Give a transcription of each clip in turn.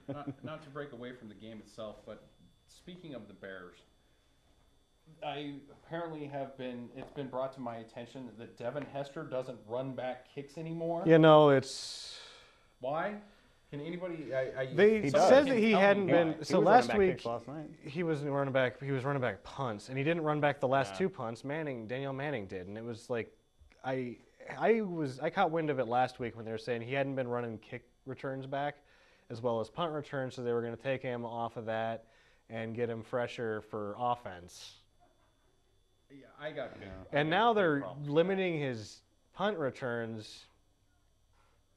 not to break away from the game itself, but speaking of the Bears, I apparently it's been brought to my attention that Devin Hester doesn't run back kicks anymore. It's... Why? Can anybody? They said that he hadn't been. So last week last night. he was running back. He was running back punts, and he didn't run back the last two punts. Daniel Manning did, and it was like, I caught wind of it last week when they were saying he hadn't been running kick returns back, as well as punt returns, so they were going to take him off of that and get him fresher for offense. Yeah, I got good. And now they're limiting his punt returns.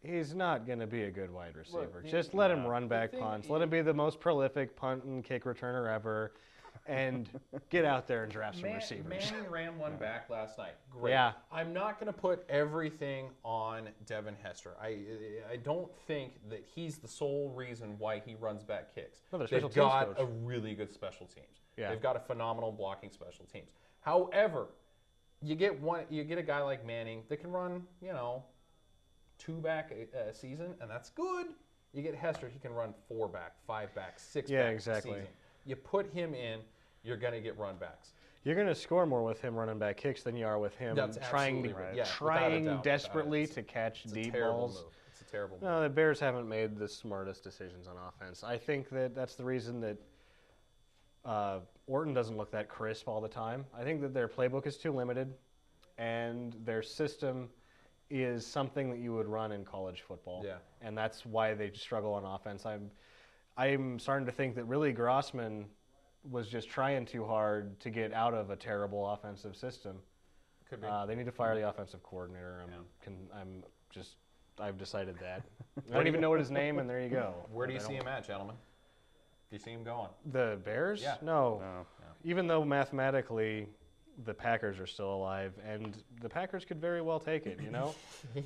He's not going to be a good wide receiver. Just let him run back punts. Let him be the most prolific punt and kick returner ever, and get out there and draft some receivers. Manning ran one back last night. Great. Yeah. I'm not going to put everything on Devin Hester. I don't think that he's the sole reason why he runs back kicks. No, they've got a really good special teams. Yeah. They've got a phenomenal blocking special teams. However, you get a guy like Manning that can run, 2 back a season, and that's good. You get Hester, he can run 4 back, 5 back, 6 back exactly. a season. You put him in, you're going to get run backs. You're going to score more with him running back kicks than you are with him trying desperately to catch deep balls. Move. It's a terrible move. No, the Bears haven't made the smartest decisions on offense. I think that's the reason that Orton doesn't look that crisp all the time. I think that their playbook is too limited, and their system is something that you would run in college football. Yeah. And that's why they struggle on offense. I'm starting to think that really Grossman was just trying too hard to get out of a terrible offensive system. Could be. They need to fire the offensive coordinator. I've decided that. I don't even know what his name, and there you go. Where do you see him at, gentlemen? Do you see him going? The Bears? Yeah. No. Even though mathematically the Packers are still alive, and the Packers could very well take it,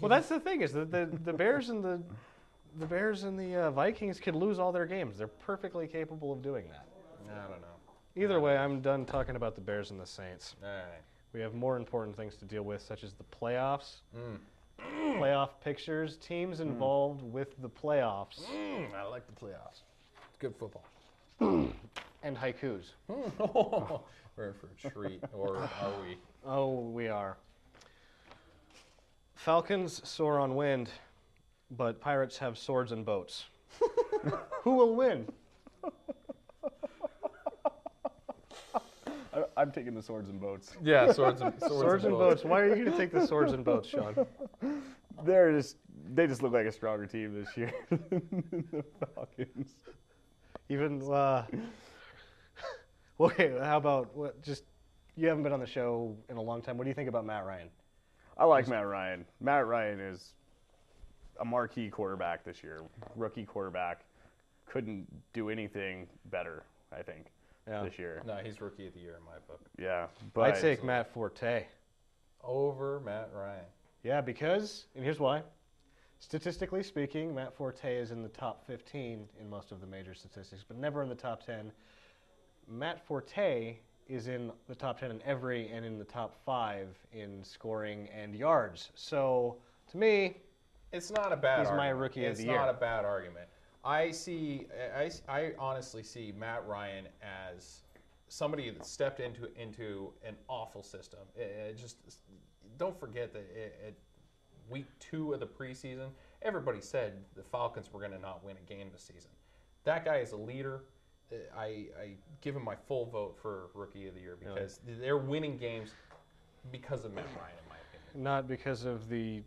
Well, that's the thing, is that the Bears and the Vikings could lose all their games. They're perfectly capable of doing that. I don't know. Either way, I'm done talking about the Bears and the Saints. All right. We have more important things to deal with, such as the playoffs, playoff pictures, teams involved with the playoffs. I like the playoffs. It's good football. And haikus. We're in for a treat, or are we? Oh, we are. Falcons soar on wind, but pirates have swords and boats. Who will win? I'm taking the swords and boats. Yeah, swords and boats. Why are you going to take the swords and boats, Sean? They just look like a stronger team this year than the Falcons. Even okay, how about you haven't been on the show in a long time. What do you think about Matt Ryan? I like Matt Ryan. Matt Ryan is a marquee quarterback this year. Rookie quarterback. Couldn't do anything better, I think, this year. No, he's rookie of the year in my book. Yeah. But I'd take Matt Forte. Over Matt Ryan. Yeah, because, and here's why. Statistically speaking, Matt Forte is in the top 15 in most of the major statistics, but never in the top 10. Matt Forte is in the top 10 in every and in the top 5 in scoring and yards. So, to me, it's not a bad he's argument. my rookie of the year. It's not a bad argument. I honestly see Matt Ryan as somebody that stepped into an awful system. Just don't forget that at week 2 of the preseason, everybody said the Falcons were going to not win a game this season. That guy is a leader. I give him my full vote for Rookie of the Year because they're winning games because of Matt Ryan, in my opinion. Not because of the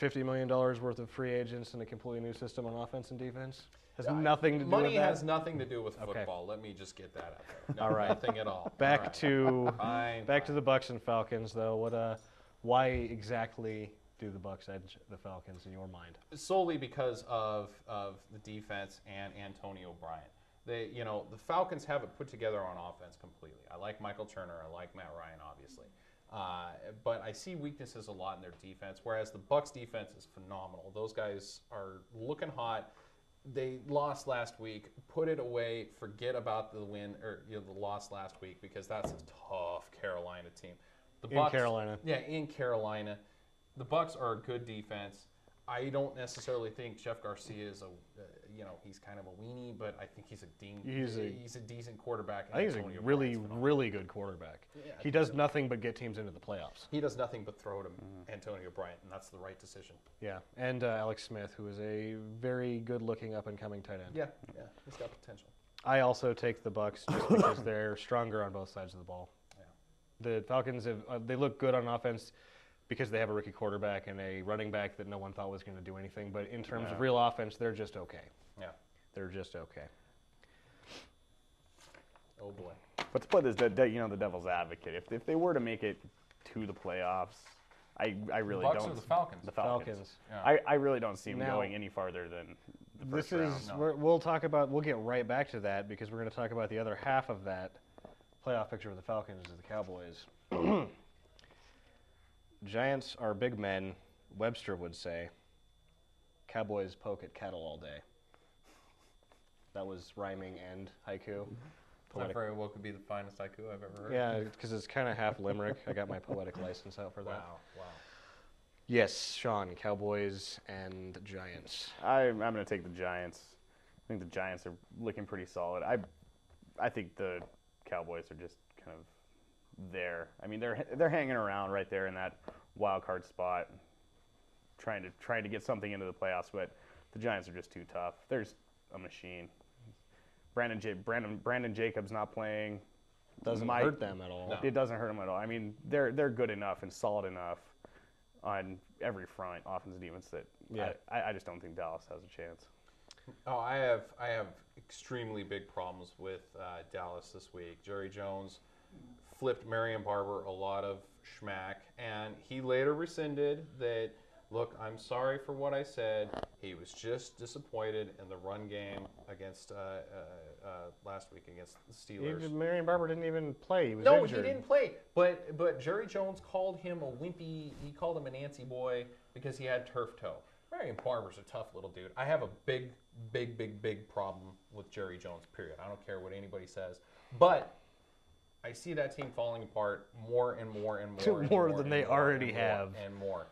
$50 million worth of free agents and a completely new system on offense and defense? Has nothing to do with that? Money has nothing to do with football. Okay. Let me just get that out there. No, all right. Nothing at all. Back to the Bucs and Falcons, though. Why exactly do the Bucs edge the Falcons in your mind? Solely because of the defense and Antonio Bryant. The Falcons have it put together on offense completely. I like Michael Turner. I like Matt Ryan, obviously. But I see weaknesses a lot in their defense, whereas the Bucs defense is phenomenal. Those guys are looking hot. They lost last week. Put it away. Forget about the win or the loss last week because that's a tough Carolina team. In Carolina. Yeah, in Carolina. The Bucs are a good defense. I don't necessarily think Jeff Garcia is he's kind of a weenie, but I think he's a decent quarterback. I think he's a really, really good quarterback. Yeah, he does nothing but get teams into the playoffs. He does nothing but throw to Antonio Bryant, and that's the right decision. Yeah, and Alex Smith, who is a very good-looking up-and-coming tight end. Yeah, he's got potential. I also take the Bucs just because they're stronger on both sides of the ball. Yeah. The Falcons they look good on offense because they have a rookie quarterback and a running back that no one thought was going to do anything. But in terms of real offense, they're just okay. Yeah, they're just okay. Oh boy. But to play this, the devil's advocate, if they were to make it to the playoffs, I really Bucs don't. Or the Falcons? The Falcons. Yeah. I really don't see them going any farther than the first round. We'll get right back to that because we're going to talk about the other half of that playoff picture of the Falcons is the Cowboys. Giants are big men, Webster would say. Cowboys poke at cattle all day. That was rhyming and haiku. That very well could be the finest haiku I've ever heard. Yeah, because it's kind of half limerick. I got my poetic license out for that. Wow. Yes, Sean, Cowboys and Giants. I'm going to take the Giants. I think the Giants are looking pretty solid. I think the Cowboys are just kind of there. I mean, they're hanging around right there in that wild card spot, trying to get something into the playoffs. But the Giants are just too tough. There's a machine. Brandon Jacobs not playing doesn't hurt them at all. No. It doesn't hurt them at all. I mean, they're good enough and solid enough on every front, offense and defense, that I just don't think Dallas has a chance. Oh, I have extremely big problems with Dallas this week. Jerry Jones flipped Marion Barber a lot of schmack, and he later rescinded that. Look, I'm sorry for what I said. He was just disappointed in the run game against last week against the Steelers. Marion Barber didn't even play. He was injured. No, he didn't play. But Jerry Jones called him a wimpy. He called him a Nancy boy because he had turf toe. Marion Barber's a tough little dude. I have a big problem with Jerry Jones, period. I don't care what anybody says. But I see that team falling apart more and more and more. More than they already have. And more.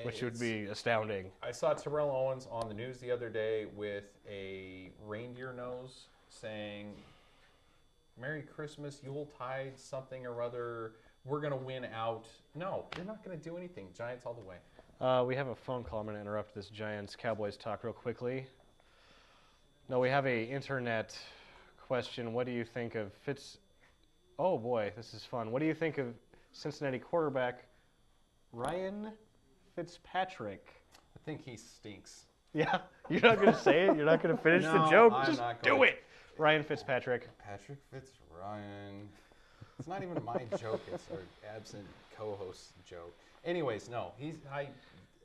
Which would be astounding. I saw Terrell Owens on the news the other day with a reindeer nose saying, "Merry Christmas, Yuletide, something or other. We're going to win out." No, you're not going to do anything. Giants all the way. We have a phone call. I'm going to interrupt this Giants-Cowboys talk real quickly. No, we have a internet question. What do you think of Oh, boy, this is fun. What do you think of Cincinnati quarterback Ryan Fitzpatrick? I think he stinks. Yeah? You're not going to say it? You're not going to finish the joke? Just do it! Ryan Fitzpatrick. Patrick Fitzryan. It's not even my joke. It's our absent co-host's joke. Anyways, no.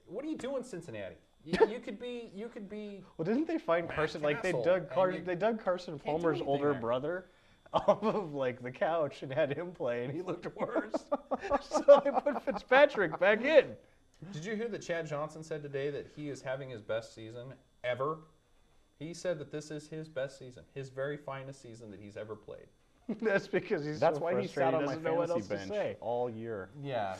What are you doing, Cincinnati? You could be. Well, didn't they find Carson? Like they dug Carson Palmer's older brother off of like the couch and had him play, and he looked worse. So they put Fitzpatrick back in. Did you hear that Chad Johnson said today that he is having his best season ever? He said that this is his best season, his very finest season that he's ever played. That's because That's so why he sat on my fantasy bench all year. Yeah,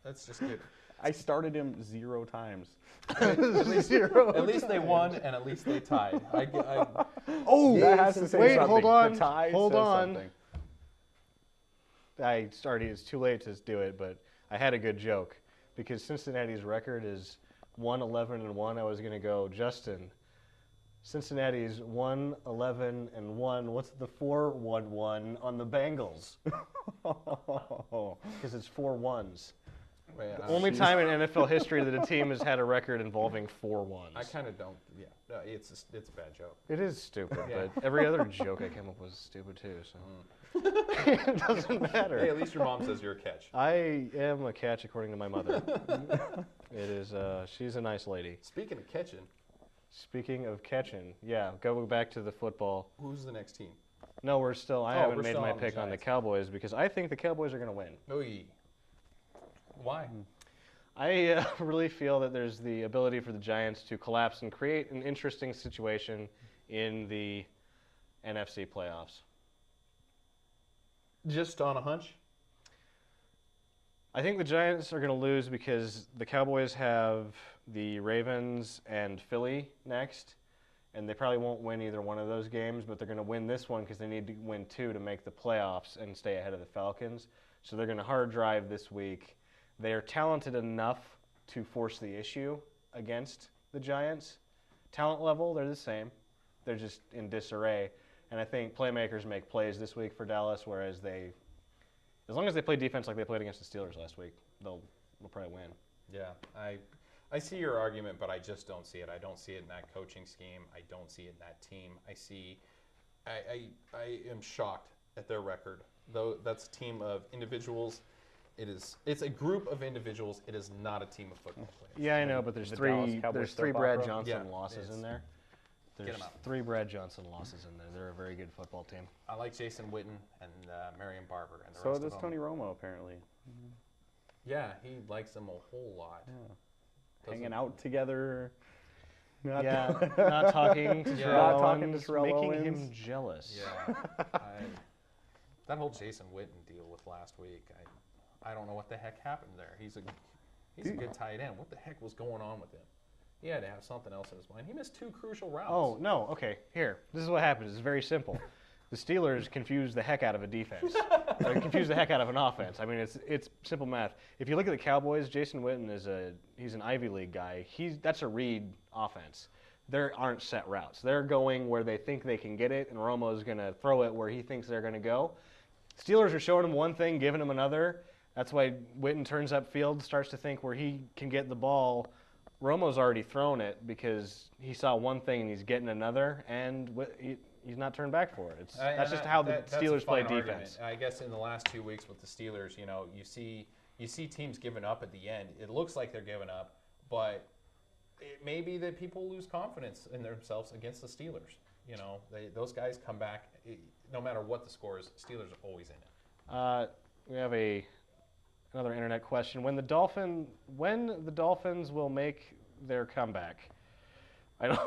that's just good. I started him 0 times. At least they won, and at least they tied. That has to say wait, something. hold on. The tie Hold says on. something. It's too late to do it, but I had a good joke because Cincinnati's record is 1-11-1. I was going to go, Justin. Cincinnati's 1-11-1. What's the 4-1-1 on the Bengals? Because it's 4 1s. The only time in NFL history that a team has had a record involving 4 1s. I kind of don't. Yeah, no, it's a bad joke. It is stupid, but every other joke I came up with was stupid too. So it doesn't matter. Hey, at least your mom says you're a catch. I am a catch, according to my mother. It is. She's a nice lady. Speaking of catching. Speaking of catching, go back to the football. Who's the next team? No, I haven't made my pick on the Cowboys because I think the Cowboys are going to win. Oy. Why? I really feel that there's the ability for the Giants to collapse and create an interesting situation in the NFC playoffs. Just on a hunch? I think the Giants are going to lose because the Cowboys have the Ravens and Philly next, and they probably won't win either one of those games, but they're going to win this one because they need to win 2 to make the playoffs and stay ahead of the Falcons. So they're going to hard drive this week. They are talented enough to force the issue against the Giants. Talent level, they're the same. They're just in disarray. And I think playmakers make plays this week for Dallas, whereas as long as they play defense like they played against the Steelers last week, they'll probably win. Yeah, I see your argument, but I just don't see it. I don't see it in that coaching scheme. I don't see it in that team. I am shocked at their record. Though that's a team of individuals. It's a group of individuals. It is not a team of football players. Yeah, I know, but there's The Dallas Cowboys there's soap 3 Brad opera? Johnson Yeah, losses it is. in there. There's 'em out. 3 Brad Johnson losses in there. They're a very good football team. I like Jason Witten and Marion Barber and the So rest does of them. Tony Romo, apparently. Yeah, he likes them a whole lot. Hanging out together. Not Not talking to Yeah. Terrell Not talking to Owens, Terrell making Owens. him jealous. Yeah, that whole Jason Witten deal with last week. I don't know what the heck happened there. He's a good tight end. What the heck was going on with him? He had to have something else in his mind. He missed 2 crucial routes. Oh, no. Okay, here. This is what happens. It's very simple. The Steelers confuse the heck out of a defense. Or confuse the heck out of an offense. I mean, it's simple math. If you look at the Cowboys, Jason Witten he's an Ivy League guy. That's a read offense. There aren't set routes. They're going where they think they can get it, and Romo's going to throw it where he thinks they're going to go. Steelers are showing him one thing, giving him another. That's why Witten turns upfield, starts to think where he can get the ball. Romo's already thrown it because he saw one thing and he's getting another, and he's not turned back for it. That's just how the Steelers play defense. I guess in the last 2 weeks with the Steelers, you see teams giving up at the end. It looks like they're giving up, but it may be that people lose confidence in themselves against the Steelers. Those guys come back no matter what the score is. Steelers are always in it. We have another internet question. When the Dolphins will make their comeback? I don't.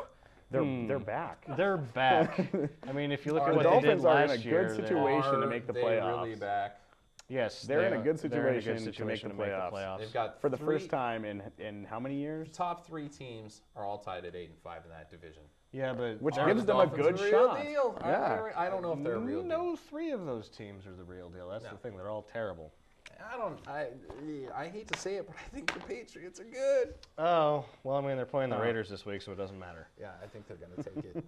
They're back. They're back. I mean, if you look at The what they did Dolphins are in a last year, good situation to make the Are they playoffs. really back? yes, They're in a good they're in a situation to make the playoffs. They've got For the first time in how many years? top 3 teams are all tied at 8-5 in that division. Yeah, but Which Are gives the them a Dolphins good real shot. deal? Yeah. I don't know if they're a real deal. no 3 of those teams are the real deal. That's No. the thing. They're all terrible. I hate to say it, but I think the Patriots are good. Oh, well, I mean, they're playing the Raiders this week, so it doesn't matter. Yeah, I think they're going to take it.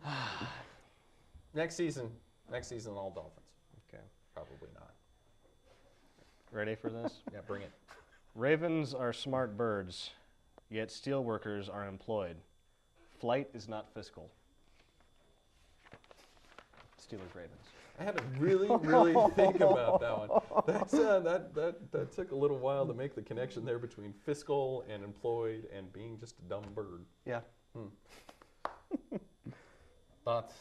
Next season, all Dolphins. Okay. Probably not. Ready for this? Yeah, bring it. Ravens are smart birds, yet steel workers are employed. Flight is not fiscal. Steelers Ravens. I had to really, really think about that one. That took a little while to make the connection there between fiscal and employed and being just a dumb bird. Yeah. Thoughts?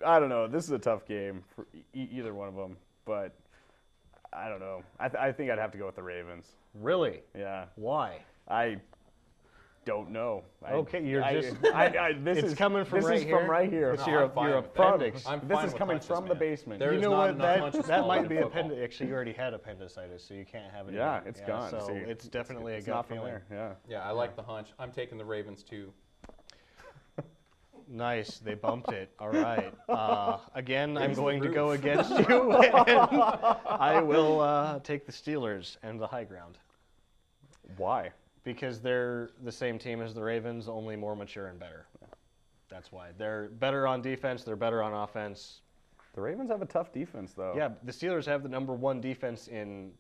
I don't know. This is a tough game for either one of them, but I don't know. I think I'd have to go with the Ravens. Really? Yeah. Why? I don't know. Okay, This It's is coming from this right is here? from right here. It's No, your I'm fine with that. appendix. I'm This fine is with coming hunches, from the man. basement. There You is know not what? enough hunches That falling might in be football. appendix. Actually, you already had appendicitis, so you can't have it. Yeah, again. it's gone. So See, it's definitely it's a gut not from feeling. there. Yeah. Yeah, I like the hunch. I'm taking the Ravens too. Nice, they bumped it. All right. Again, I'm Raise the going to roof. go against you, and I will take the Steelers and the high ground Why? because they're the same team as the Ravens, only more mature and better. That's why they're better on defense. They're better on offense. The Ravens have a tough defense, though. Yeah, the Steelers have the number 1 defense in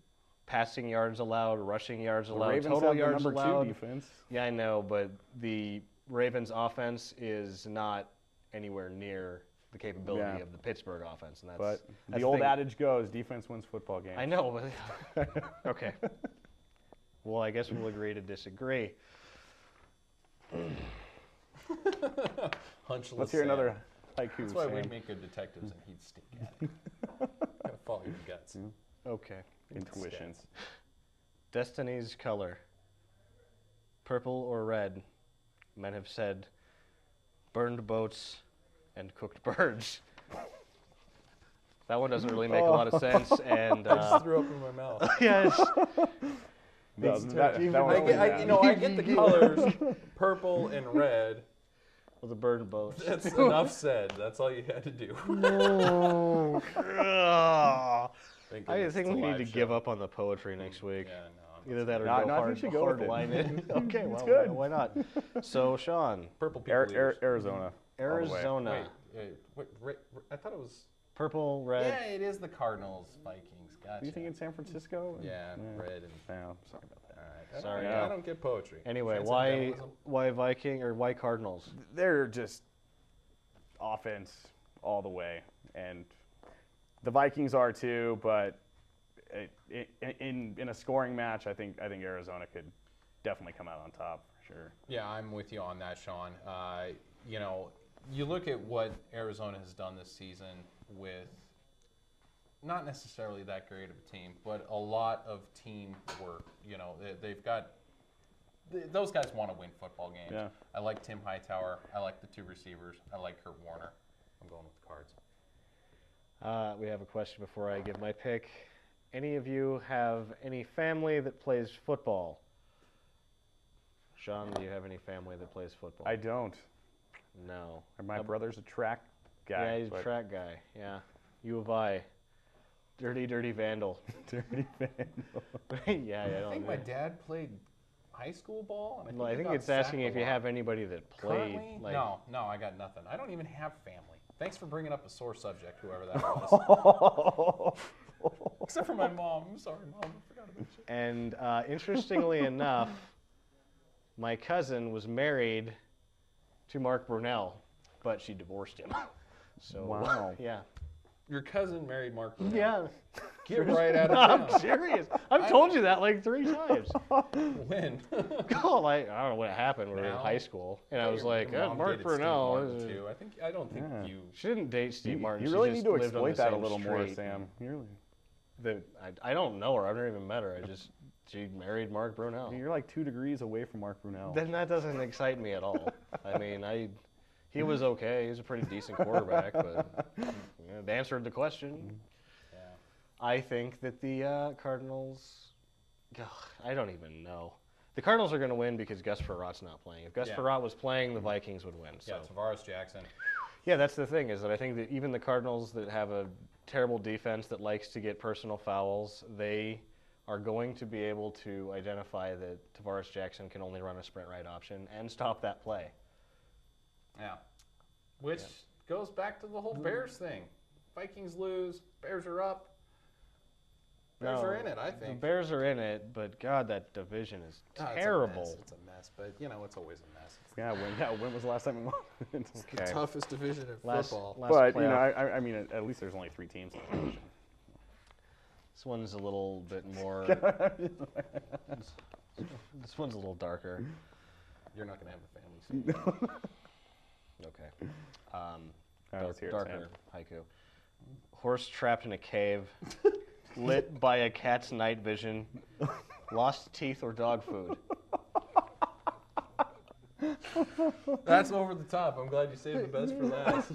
passing yards allowed, rushing yards The allowed, Ravens total have the yards number allowed. 2 defense. Yeah, I know, but the Ravens' offense is not anywhere near the capability Yeah. of the Pittsburgh offense, and that's But that's the old thing. adage goes, defense wins football games. I know, but okay. Well, I guess we'll agree to disagree. Hunchless. Let's hear Sam. another haiku. That's why we Sam. make good detectives, and he'd stink at it. Gotta follow your guts. Okay. Intuition. Stats. Destiny's color, purple or red. Men have said, burned boats and cooked birds. That one doesn't really make a lot of sense. And I just threw up in my mouth. yes, No, that even one I was get, bad. I get the colors, purple and red. with a bird and boat. That's enough said. That's all you had to do. No. Thank I goodness think it's a we need live to show. give up on the poetry next week. Yeah, no. Either that or No, go no, I think hard, we should go hard with it. line it. Okay, It's well, good. why not? So, Sean, Purple people. eaters. Arizona. all the way. Arizona, Wait, I thought it was. purple, red. Yeah, it is the Cardinals, Vikings. Gotcha. Do you think it's San Francisco? Yeah, red and. No, sorry about that. All right. Sorry. I don't get poetry. Anyway, Transcendentalism. why Viking or why Cardinals? They're just offense all the way, and the Vikings are too. But in a scoring match, I think Arizona could definitely come out on top for sure. Yeah, I'm with you on that, Sean. You look at what Arizona has done this season with not necessarily that great of a team, but a lot of team work. They've got those guys want to win football games. Yeah. I like Tim Hightower. I like the two receivers. I like Kurt Warner. I'm going with the Cards. We have a question before I give my pick. Any of you have any family that plays football? Sean, do you have any family that plays football? I don't. No. My brother's a track guy. Yeah, he's a but- track guy. Yeah. U of I. Dirty vandal. Dirty Vandal. yeah, I I don't think know. my dad played high school ball. And Well, I he think got it's asking sacked if a you lot. have anybody that played. Currently? Like, No, I got nothing. I don't even have family. Thanks for bringing up a sore subject, whoever that was. Except for my mom. I'm sorry, Mom. I forgot about you. And interestingly enough, my cousin was married to Mark Brunell, but she divorced him. So Wow. yeah. Your cousin married Mark Brunell. Yeah. Get right out of I'm town. serious. I've told you that like 3 times. When? Oh, like, I don't know what happened. We were in Now? high school, and I was like, Your mom Mark dated Steve Brunell. Martin, too. I don't think Yeah. you. She didn't date Steve Martin. You she really just need to lived on the exploit that a same little more, street. Sam. You I don't know her. I've never even met her. She married Mark Brunell. You're like 2 degrees away from Mark Brunell. Then that doesn't excite me at all. I mean, he was okay. He was a pretty decent quarterback, but it answered the question. Yeah. I think that the Cardinals. I don't even know. The Cardinals are going to win because Gus Frerott's not playing. If Gus Yeah. Frerotte was playing, the Vikings would win. So. Yeah, Tavares Jackson. Yeah, that's the thing is that I think that even the Cardinals that have a terrible defense that likes to get personal fouls, they are going to be able to identify that Tavares Jackson can only run a sprint right option and stop that play. Yeah. Which goes back to the whole Bears thing. Vikings lose, Bears are up. Bears No, are in it, I The think. Bears are in it, but God, that division is Ah, terrible. It's a mess, but it's always a mess. Yeah, when was the last time we won? It's Okay. the toughest division in Last football. But playoff. I mean, at least there's only 3 teams in the division. This one's a little bit more. This one's a little darker. You're not going to have a family soon. Okay. All right, let's hear it, Darker haiku. Horse trapped in a cave, lit by a cat's night vision, lost teeth or dog food. That's over the top. I'm glad you saved the best for last.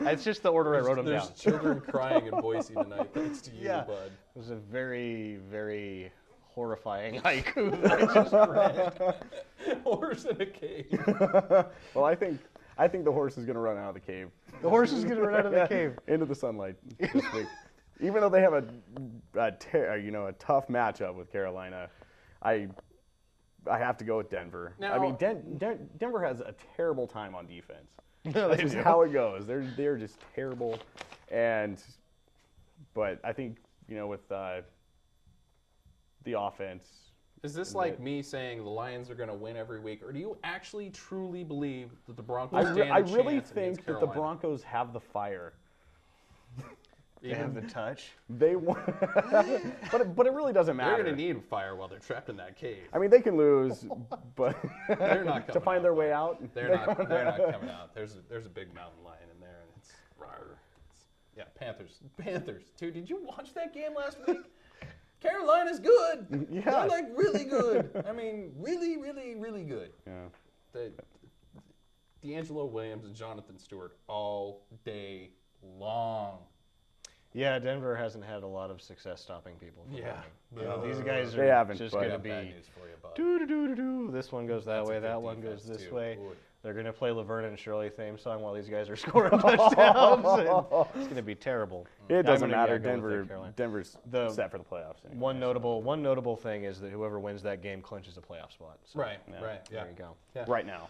It's just the order I wrote them down. There's children crying in Boise tonight, thanks to you, Yeah. bud. It was a very, very horrifying haiku that I just read. Horse in a cave. Well, I think the horse is going to run out of the cave. The horse is going to run out of the cave. Into the sunlight this week. Even though they have a tough matchup with Carolina, I have to go with Denver. I Now- mean, Denver has a terrible time on defense. No, That's just how it goes. They're just terrible, but I think with the offense. Is this like me saying the Lions are going to win every week, or do you actually truly believe that the Broncos stand I a really chance think against that the Carolina? Broncos have the fire. They have the touch. They want, but it really doesn't They're matter. going to need fire while they're trapped in that cave. I mean, they can lose, but They're not to coming find out, their though. way out. They're not coming out. There's a big mountain lion in there, and it's rawr. Yeah, Panthers. Dude, did you watch that game last week? Carolina's good. Yeah. They're like really good. I mean, really, really, really good. Yeah. D'Angelo Williams and Jonathan Stewart all day long. Yeah, Denver hasn't had a lot of success stopping people. From Yeah. running. These guys They are haven't, just but- going I to got bad be news for you, bud. do. This one goes that That's a way, good that one goes defense, this too. way. Ooh. They're going to play Laverne and Shirley theme song while these guys are scoring touchdowns. And it's going to be terrible. It doesn't I'm gonna, matter. go with Carolina. Denver's The- set for the playoffs. Anyway, One so- notable thing is that whoever wins that game clinches a playoff spot. So Right. Yeah. Right. Yeah. There you go. Yeah. right now.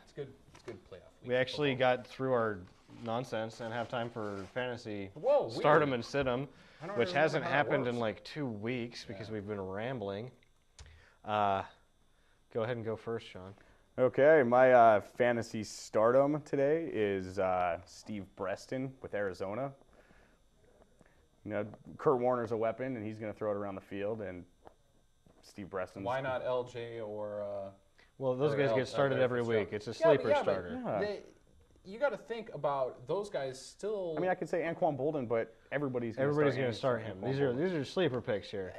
It's good. It's good playoff. We actually got through our nonsense and have time for fantasy. Whoa, Start weird. them and sit them, I don't which remember hasn't how that happened in works. like 2 weeks because we've been rambling. Go ahead and go first, Sean. Okay, my fantasy stardom today is Steve Breston with Arizona. You know, Kurt Warner's a weapon, and he's going to throw it around the field. And Steve Breston's Why not LJ or? Well, those Or guys else, get started every Fitzgerald. week. It's a Yeah, sleeper but starter. Yeah. you got to think about those guys still. I mean, I could say Anquan Bolden, but everybody's going Everybody's going to start him. Anquan These are sleeper picks here.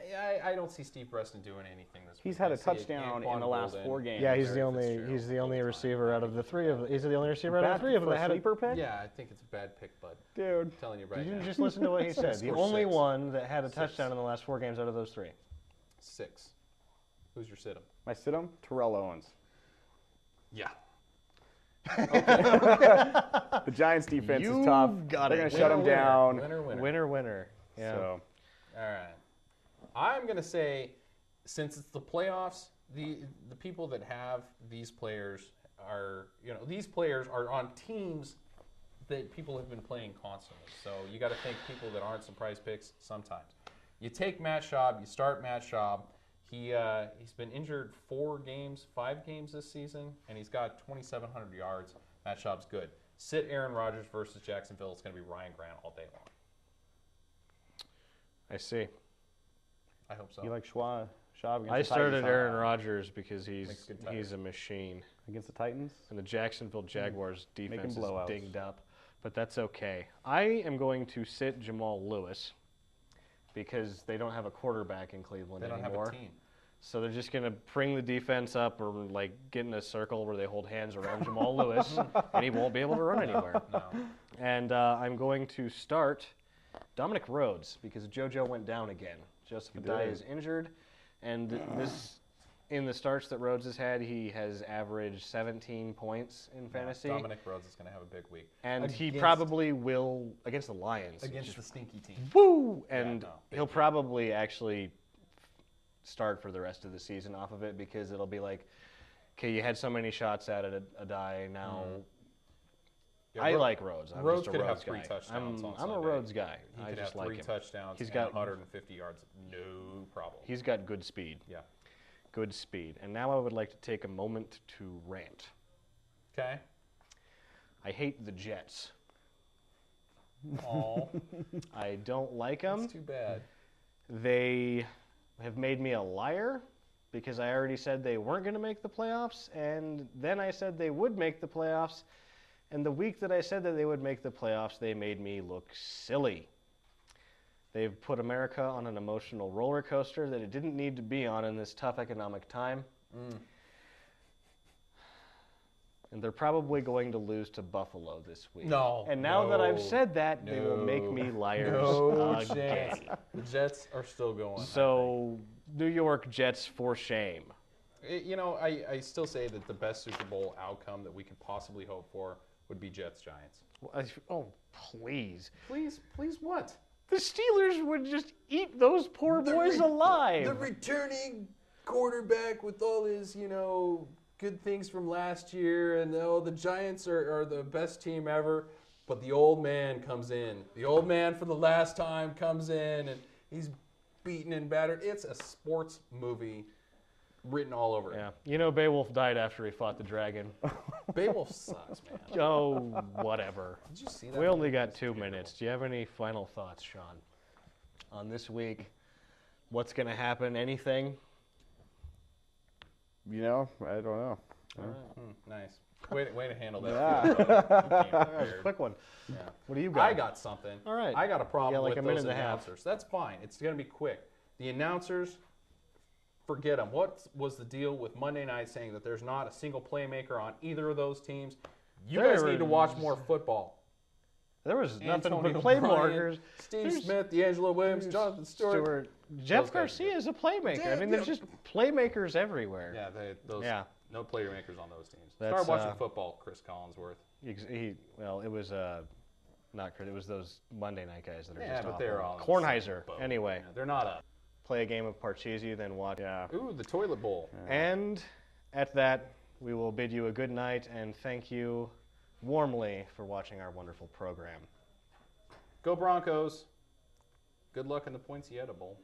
I don't see Steve Preston doing anything this He's week. had I a see touchdown Anquan in the last Boldin, 4 games. Yeah, he's Larry the only Fitzgerald all the receiver time. out of the 3 of. He's the only receiver out of Bad the 3 of them for that a had a sleeper pick? Yeah, I think it's a bad pick, bud. Dude. I'm telling you right Did you now. just listen to what he said? The Score only 6. one that had a 6. touchdown in the last 4 games out of those 3. 6. Who's your sit-em? My sit-em, Terrell Owens. Yeah. The Giants' defense You is tough. got They're it. going to shut him Winner, down. Winner. Winner. Yeah. So, All right. I'm going to say, since it's the playoffs, the people that have these players are, these players are on teams that people have been playing constantly. So you got to think people that aren't surprise picks sometimes. You take Matt Schaub, you start Matt Schaub. He's been injured 5 games this season, and he's got 2,700 yards. Matt Schaub's good. Sit Aaron Rodgers versus Jacksonville. It's going to be Ryan Grant all day long. I see. I hope so. you like Schaub against I the started Titans, huh? Aaron Rodgers because Makes good he's a machine. Against the Titans? And the Jacksonville Jaguars defense is blowouts. dinged up, but that's okay. I am going to sit Jamal Lewis because they don't have a quarterback in Cleveland They don't anymore. have a team. So they're just going to bring the defense up or like get in a circle where they hold hands around Jamal Lewis, and he won't be able to run anywhere. No. And I'm going to start Dominic Rhodes because JoJo went down again. Joseph He Adai did. is injured, and this in the starts that Rhodes has had, he has averaged 17 points in fantasy. Dominic Rhodes is going to have a big week. And he Against- probably will against the Lions. Against the stinky team. Woo! And no, big he'll game. probably actually start for the rest of the season off of it because it'll be like, okay, you had so many shots at it, Adai, now. Yeah, I Ro- like Rhodes. I'm Rhodes just a could have Rhodes 3 guy. touchdowns on I'm a Sunday. Rhodes guy. He I could just have like 3 him. touchdowns He's and got 150 yards. No problem. He's got good speed. Yeah. Good speed. And now I would like to take a moment to rant. Okay. I hate the Jets. Oh, I don't like them. that's too bad. They have made me a liar because I already said they weren't going to make the playoffs, and then I said they would make the playoffs. And the week that I said that they would make the playoffs, they made me look silly. They've put America on an emotional roller coaster that it didn't need to be on in this tough economic time. And they're probably going to lose to Buffalo this week. No. And now that I've no, said that, they will make me liars No again. chance. The Jets are still going. So, New York Jets for shame. I still say that the best Super Bowl outcome that we could possibly hope for would be Jets Giants. Oh, please. Please what? The Steelers would just eat those poor boys alive. The returning quarterback with all his, good things from last year, and the Giants are the best team ever. But the old man comes in. The old man for the last time comes in, and he's beaten and battered. It's a sports movie written all over it. Yeah. Beowulf died after he fought the dragon. Beowulf sucks, man. Oh, whatever. Did you see that? We only got 2 minutes. Do you have any final thoughts, Sean, on this week? What's going to happen? Anything? I don't know. Nice. Way to handle that. Yeah. You came That was a prepared. quick one. Yeah. What do you got? I got something. All right. I got a problem You got like with a minute those and a half. announcers. That's fine. It's going to be quick. The announcers, forget them. What was the deal with Monday night saying that there's not a single playmaker on either of those teams? You guys There need to watch is. more football. There was nothing Antonio but Bryant, playmakers. Steve There's- Smith, D'Angelo Williams, Jonathan Stewart. Jeff Those guys are Garcia good. is a playmaker. Yeah, I mean, there's yeah. just playmakers everywhere. Yeah, those Yeah. no playmakers on those teams. That's, Start watching football, Chris Collinsworth. Well, it was not Chris. It was those Monday night guys that are Yeah, just but awful. they're all in the Kornheiser. same boat. Anyway, Yeah, they're not a. play a game of Parcheesi, then watch. Yeah. Ooh, the toilet bowl. And at that, we will bid you a good night and thank you warmly for watching our wonderful program. Go Broncos. Good luck in the Poinsettia Bowl.